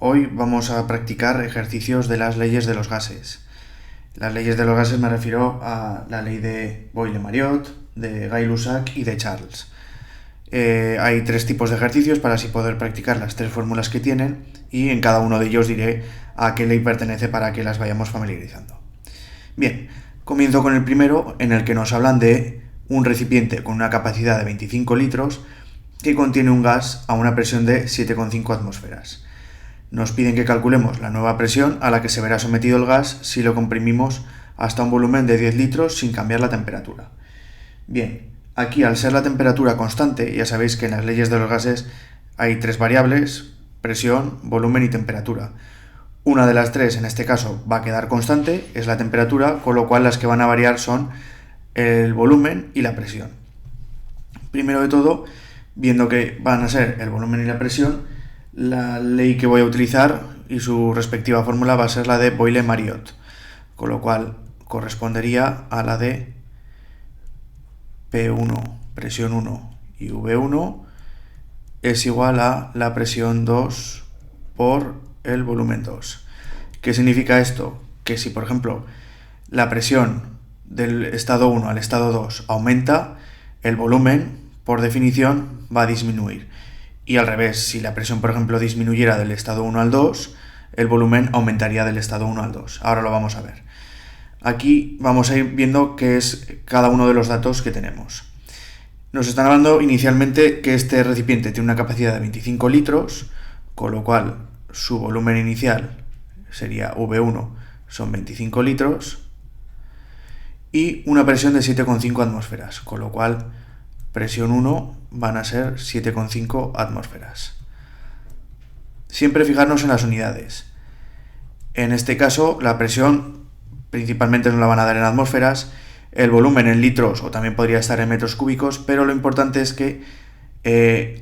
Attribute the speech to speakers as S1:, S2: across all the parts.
S1: Hoy vamos a practicar ejercicios de las leyes de los gases. Las leyes de los gases me refiero a la ley de Boyle-Mariotte, de Gay-Lussac y de Charles. Hay 3 tipos de ejercicios para así poder practicar las 3 fórmulas que tienen, y en cada uno de ellos diré a qué ley pertenece para que las vayamos familiarizando. Bien, comienzo con el primero, en el que nos hablan de un recipiente con una capacidad de 25 litros que contiene un gas a una presión de 7,5 atmósferas. Nos piden que calculemos la nueva presión a la que se verá sometido el gas si lo comprimimos hasta un volumen de 10 litros sin cambiar la temperatura. Bien, aquí al ser la temperatura constante, ya sabéis que en las leyes de los gases hay 3 variables: presión, volumen y temperatura. Una de las 3, en este caso, va a quedar constante, es la temperatura, con lo cual las que van a variar son el volumen y la presión. Primero de todo, viendo que van a ser el volumen y la presión, la ley que voy a utilizar y su respectiva fórmula va a ser la de Boyle-Mariotte, con lo cual correspondería a la de P1, presión 1 y V1 es igual a la presión 2 por el volumen 2. ¿Qué significa esto? Que si, por ejemplo, la presión del estado 1 al estado 2 aumenta, el volumen, por definición, va a disminuir. Y al revés, si la presión, por ejemplo, disminuyera del estado 1 al 2, el volumen aumentaría del estado 1 al 2. Ahora lo vamos a ver. Aquí vamos a ir viendo qué es cada uno de los datos que tenemos. Nos están hablando inicialmente que este recipiente tiene una capacidad de 25 litros, con lo cual su volumen inicial sería V1, son 25 litros, y una presión de 7,5 atmósferas, con lo cual presión 1 van a ser 7,5 atmósferas. Siempre fijarnos en las unidades. En este caso, la presión principalmente nos la van a dar en atmósferas, el volumen en litros, o también podría estar en metros cúbicos, pero lo importante es que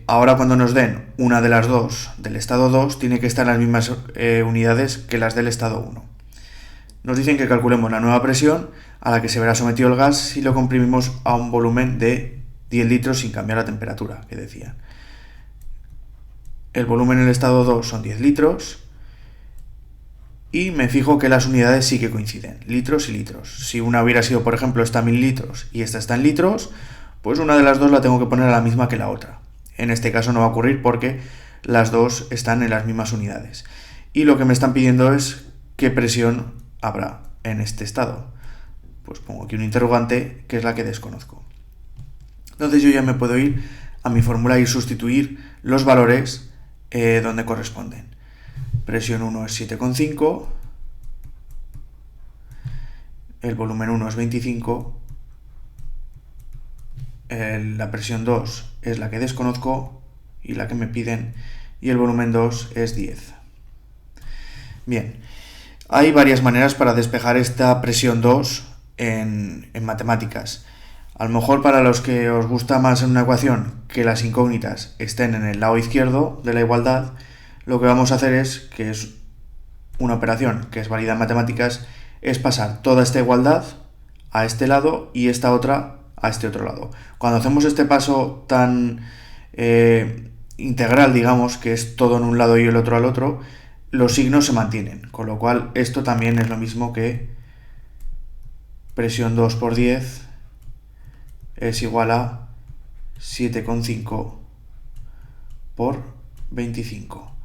S1: ahora cuando nos den una de las dos del estado 2, tiene que estar en las mismas unidades que las del estado 1. Nos dicen que calculemos la nueva presión a la que se verá sometido el gas si lo comprimimos a un volumen de 10 litros sin cambiar la temperatura, que decían. El volumen en el estado 2 son 10 litros y me fijo que las unidades sí que coinciden, litros y litros. Si una hubiera sido, por ejemplo, esta 1000 litros y esta está en litros, pues una de las dos la tengo que poner a la misma que la otra. En este caso no va a ocurrir porque las dos están en las mismas unidades. Y lo que me están pidiendo es qué presión habrá en este estado. Pues pongo aquí un interrogante, que es la que desconozco. Entonces yo ya me puedo ir a mi fórmula y sustituir los valores donde corresponden. Presión 1 es 7,5, el volumen 1 es 25, la presión 2 es la que desconozco y la que me piden, y el volumen 2 es 10. Bien, hay varias maneras para despejar esta presión 2 en matemáticas. A lo mejor para los que os gusta más en una ecuación que las incógnitas estén en el lado izquierdo de la igualdad, lo que vamos a hacer es, que es una operación que es válida en matemáticas, es pasar toda esta igualdad a este lado y esta otra a este otro lado. Cuando hacemos este paso tan integral, digamos, que es todo en un lado y el otro al otro, los signos se mantienen, con lo cual esto también es lo mismo que presión 2 por 10 es igual a 7,5 por 25.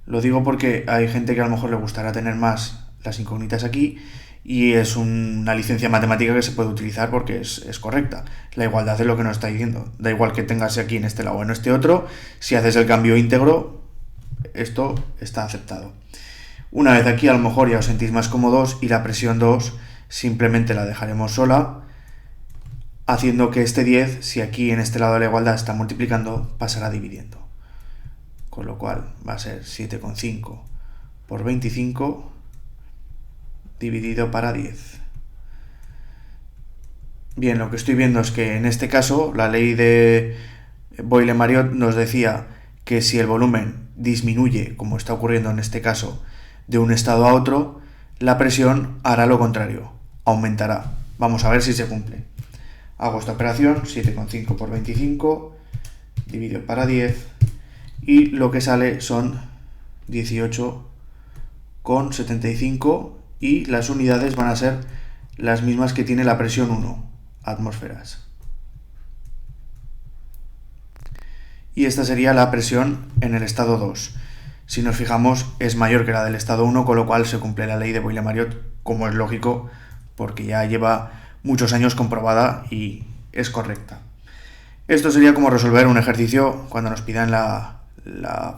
S1: Lo digo porque hay gente que a lo mejor le gustará tener más las incógnitas aquí, y es una licencia matemática que se puede utilizar porque es correcta. La igualdad es lo que nos está diciendo. Da igual que tengas aquí en este lado o en este otro, si haces el cambio íntegro, esto está aceptado. Una vez aquí a lo mejor ya os sentís más cómodos y la presión 2 simplemente la dejaremos sola, haciendo que este 10, si aquí en este lado de la igualdad está multiplicando, pasará dividiendo. Con lo cual va a ser 7,5 por 25 dividido para 10. Bien, lo que estoy viendo es que en este caso la ley de Boyle-Mariotte nos decía que si el volumen disminuye, como está ocurriendo en este caso, de un estado a otro, la presión hará lo contrario, aumentará. Vamos a ver si se cumple. Hago esta operación, 7,5 por 25, dividido para 10, y lo que sale son 18,75 y las unidades van a ser las mismas que tiene la presión 1 atmósferas. Y esta sería la presión en el estado 2. Si nos fijamos, es mayor que la del estado 1, con lo cual se cumple la ley de Boyle-Mariotte, como es lógico, porque ya lleva muchos años comprobada y es correcta. Esto sería como resolver un ejercicio cuando nos pidan la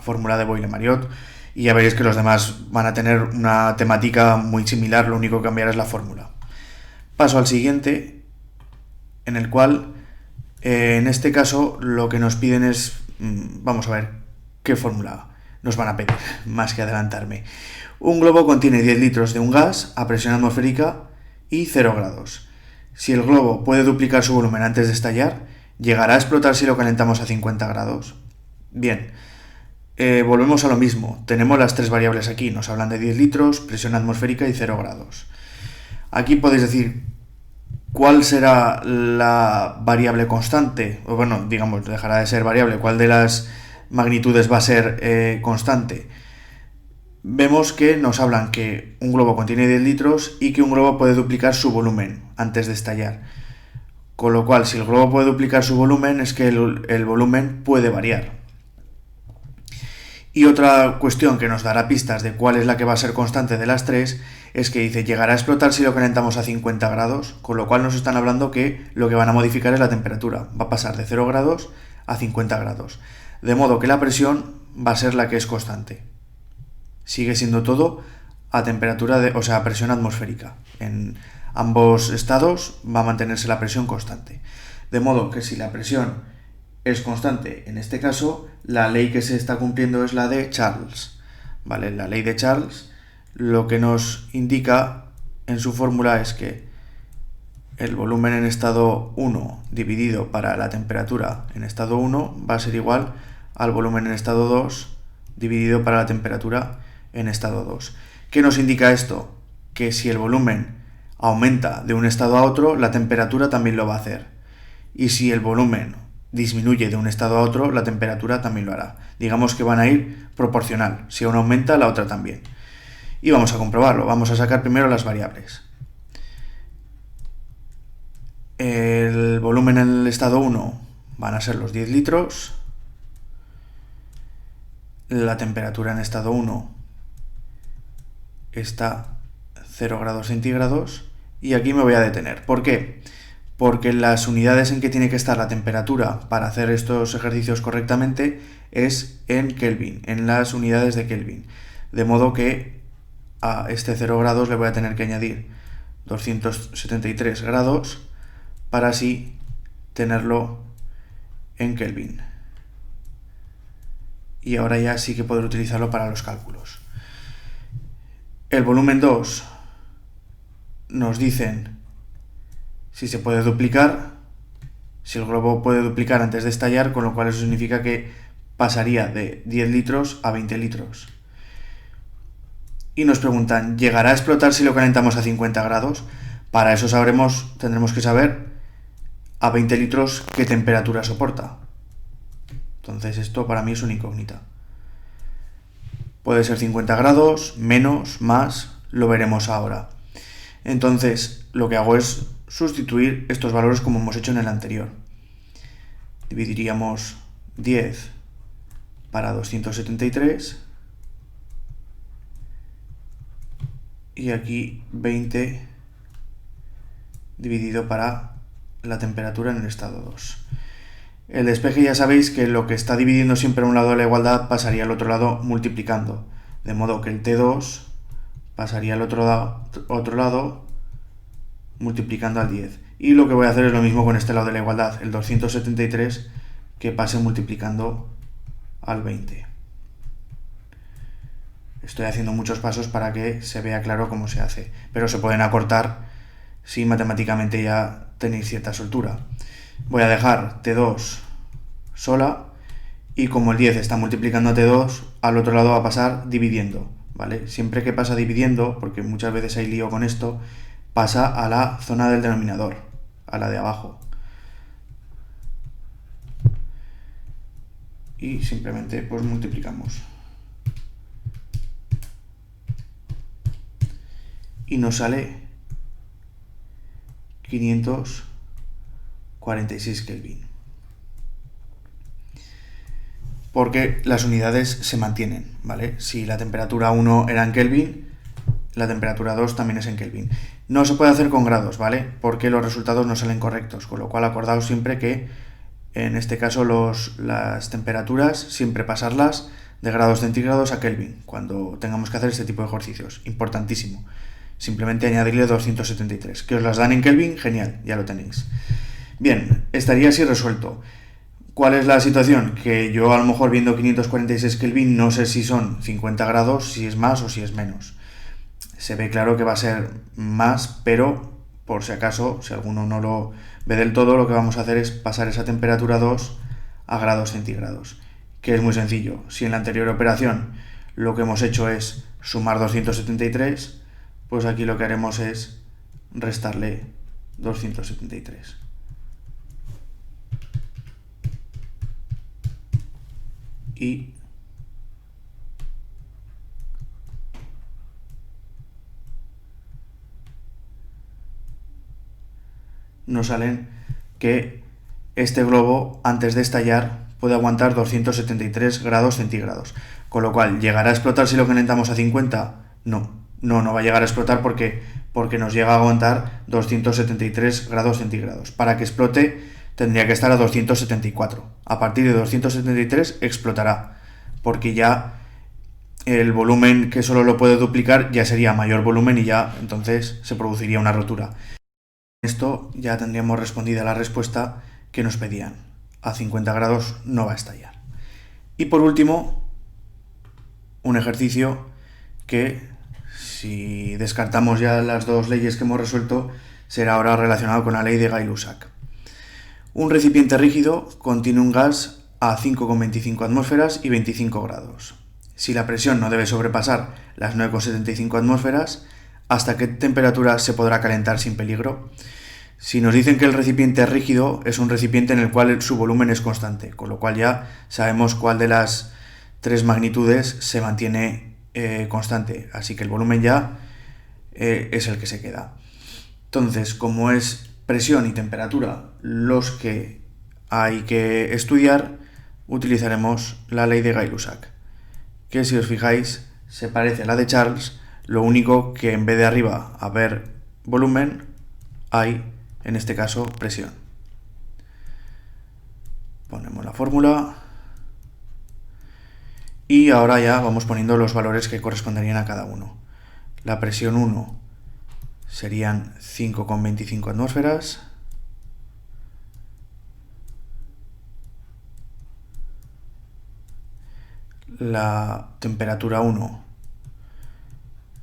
S1: fórmula de Boyle-Mariotte, y ya veréis que los demás van a tener una temática muy similar, lo único que cambiará es la fórmula. Paso al siguiente, en el cual en este caso lo que nos piden es, vamos a ver qué fórmula nos van a pedir, más que adelantarme. Un globo contiene 10 litros de un gas a presión atmosférica y 0 grados. Si el globo puede duplicar su volumen antes de estallar, ¿llegará a explotar si lo calentamos a 50 grados? Bien, volvemos a lo mismo. Tenemos las tres variables aquí. Nos hablan de 10 litros, presión atmosférica y 0 grados. Aquí podéis decir cuál será la variable constante. O bueno, digamos, dejará de ser variable. ¿Cuál de las magnitudes va a ser constante? Vemos que nos hablan que un globo contiene 10 litros y que un globo puede duplicar su volumen antes de estallar. Con lo cual, si el globo puede duplicar su volumen, es que el volumen puede variar. Y otra cuestión que nos dará pistas de cuál es la que va a ser constante de las tres es que dice, llegará a explotar si lo calentamos a 50 grados, con lo cual nos están hablando que lo que van a modificar es la temperatura. Va a pasar de 0 grados a 50 grados. De modo que la presión va a ser la que es constante. Sigue siendo todo a temperatura a presión atmosférica. En ambos estados va a mantenerse la presión constante. De modo que si la presión es constante, en este caso, la ley que se está cumpliendo es la de Charles. ¿Vale? La ley de Charles lo que nos indica en su fórmula es que el volumen en estado 1 dividido para la temperatura en estado 1 va a ser igual al volumen en estado 2 dividido para la temperatura en estado 2. ¿Qué nos indica esto? Que si el volumen aumenta de un estado a otro, la temperatura también lo va a hacer. Y si el volumen disminuye de un estado a otro, la temperatura también lo hará. Digamos que van a ir proporcional. Si uno aumenta, la otra también. Y vamos a comprobarlo. Vamos a sacar primero las variables. El volumen en el estado 1 van a ser los 10 litros. La temperatura en estado 1 está 0 grados centígrados. Y aquí me voy a detener. ¿Por qué? Porque las unidades en que tiene que estar la temperatura para hacer estos ejercicios correctamente es en Kelvin, en las unidades de Kelvin. De modo que a este 0 grados le voy a tener que añadir 273 grados para así tenerlo en Kelvin. Y ahora ya sí que podré utilizarlo para los cálculos. El volumen 2 nos dicen si se puede duplicar, si el globo puede duplicar antes de estallar, con lo cual eso significa que pasaría de 10 litros a 20 litros. Y nos preguntan, ¿llegará a explotar si lo calentamos a 50 grados? Para eso tendremos que saber a 20 litros qué temperatura soporta. Entonces esto para mí es una incógnita. Puede ser 50 grados, menos, más, lo veremos ahora. Entonces lo que hago es sustituir estos valores como hemos hecho en el anterior. Dividiríamos 10 para 273 y aquí 20 dividido para la temperatura en el estado 2. El despeje ya sabéis que lo que está dividiendo siempre a un lado de la igualdad pasaría al otro lado multiplicando, de modo que el T2 pasaría al otro lado multiplicando al 10. Y lo que voy a hacer es lo mismo con este lado de la igualdad, el 273 que pase multiplicando al 20. Estoy haciendo muchos pasos para que se vea claro cómo se hace, pero se pueden acortar si matemáticamente ya tenéis cierta soltura. Voy a dejar T2 sola y como el 10 está multiplicando a T2, al otro lado va a pasar dividiendo, ¿vale? Siempre que pasa dividiendo, porque muchas veces hay lío con esto, pasa a la zona del denominador, a la de abajo. Y simplemente pues multiplicamos. y nos sale 546 Kelvin. Porque las unidades se mantienen, ¿vale? Si la temperatura 1 era en Kelvin, la temperatura 2 también es en Kelvin. No se puede hacer con grados, ¿vale? Porque los resultados no salen correctos, con lo cual acordaos siempre que en este caso las temperaturas siempre pasarlas de grados centígrados a Kelvin cuando tengamos que hacer este tipo de ejercicios. Importantísimo. Simplemente añadirle 273. Que os las dan en Kelvin, genial, ya lo tenéis. Bien, estaría así resuelto. ¿Cuál es la situación? Que yo a lo mejor viendo 546 Kelvin no sé si son 50 grados, si es más o si es menos. Se ve claro que va a ser más, pero por si acaso, si alguno no lo ve del todo, lo que vamos a hacer es pasar esa temperatura 2 a grados centígrados, que es muy sencillo. Si en la anterior operación lo que hemos hecho es sumar 273, pues aquí lo que haremos es restarle 273. Y nos salen que este globo antes de estallar puede aguantar 273 grados centígrados, con lo cual ¿llegará a explotar si lo calentamos a 50? No va a llegar a explotar porque nos llega a aguantar 273 grados centígrados. Para que explote tendría que estar a 274. A partir de 273 explotará, porque ya el volumen que solo lo puede duplicar ya sería mayor volumen y ya entonces se produciría una rotura. Esto ya tendríamos respondida la respuesta que nos pedían. A 50 grados no va a estallar. Y por último, un ejercicio que, si descartamos ya las dos leyes que hemos resuelto, será ahora relacionado con la ley de Gay-Lussac. Un recipiente rígido contiene un gas a 5,25 atmósferas y 25 grados. Si la presión no debe sobrepasar las 9,75 atmósferas, ¿hasta qué temperatura se podrá calentar sin peligro? Si nos dicen que el recipiente es rígido, es un recipiente en el cual su volumen es constante, con lo cual ya sabemos cuál de las tres magnitudes se mantiene constante, así que el volumen ya es el que se queda. Entonces, como es presión y temperatura los que hay que estudiar, utilizaremos la ley de Gay-Lussac, que si os fijáis se parece a la de Charles, lo único que en vez de arriba haber volumen, hay en este caso presión. Ponemos la fórmula y ahora ya vamos poniendo los valores que corresponderían a cada uno. La presión 1 serían 5,25 atmósferas. La temperatura 1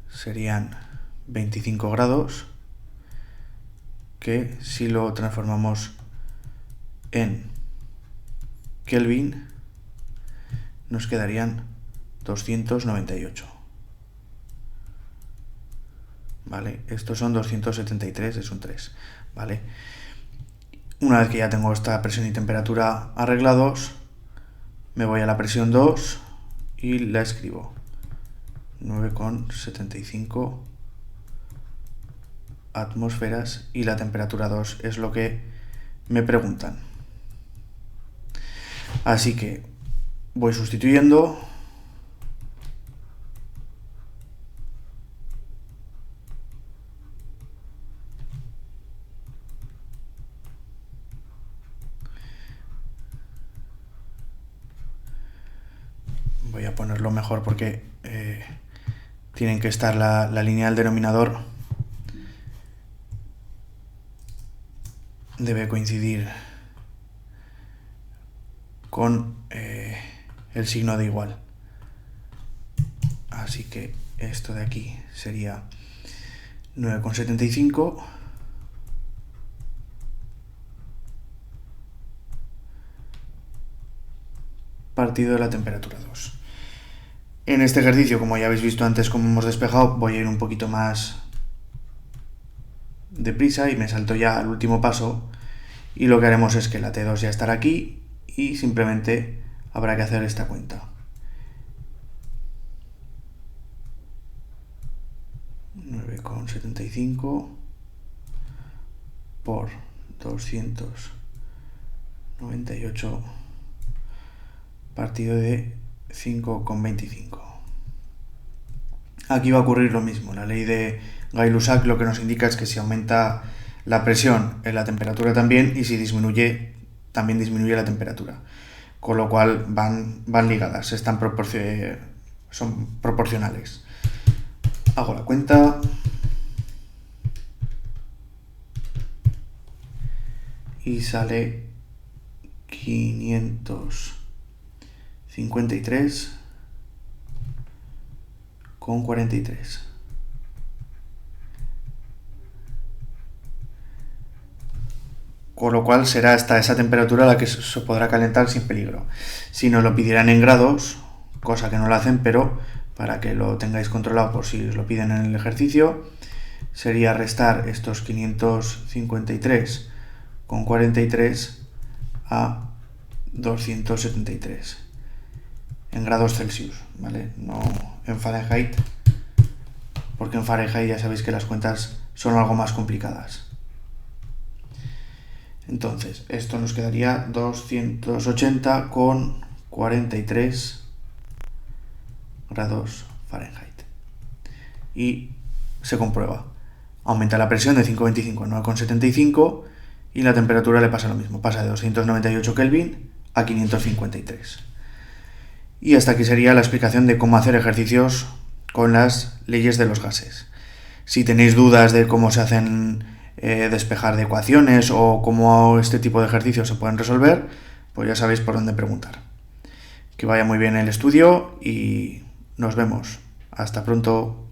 S1: serían 25 grados, que si lo transformamos en Kelvin nos quedarían 298. ¿Vale? Estos son 273, es un 3. ¿Vale? Una vez que ya tengo esta presión y temperatura arreglados, me voy a la presión 2 y la escribo. 9,75 atmósferas y la temperatura 2 es lo que me preguntan. Así que voy sustituyendo. Voy a ponerlo mejor porque tienen que estar la línea del denominador. Debe coincidir con el signo de igual. Así que esto de aquí sería 9,75 partido de la temperatura 2. En este ejercicio, como ya habéis visto antes como hemos despejado, voy a ir un poquito más deprisa y me salto ya al último paso, y lo que haremos es que la T2 ya estará aquí y simplemente habrá que hacer esta cuenta. 9,75 1,75 por 298 partido de 5,25. Aquí va a ocurrir lo mismo. La ley de Gay-Lussac lo que nos indica es que si aumenta la presión, la temperatura también, y si disminuye, también disminuye la temperatura. Con lo cual van ligadas, son proporcionales. Hago la cuenta. Y sale 553,43. Con lo cual será hasta esa temperatura a la que se podrá calentar sin peligro. Si nos lo pidieran en grados, cosa que no lo hacen, pero para que lo tengáis controlado por si os lo piden en el ejercicio, sería restar estos 553,43 a 273 en grados Celsius, ¿vale? No en Fahrenheit, porque en Fahrenheit ya sabéis que las cuentas son algo más complicadas. Entonces, esto nos quedaría 280,43 grados Fahrenheit. Y se comprueba. Aumenta la presión de 5,25 a 9,75 y la temperatura le pasa lo mismo. Pasa de 298 Kelvin a 553. Y hasta aquí sería la explicación de cómo hacer ejercicios con las leyes de los gases. Si tenéis dudas de cómo se hacen despejar de ecuaciones o cómo este tipo de ejercicios se pueden resolver, pues ya sabéis por dónde preguntar. Que vaya muy bien el estudio y nos vemos. Hasta pronto.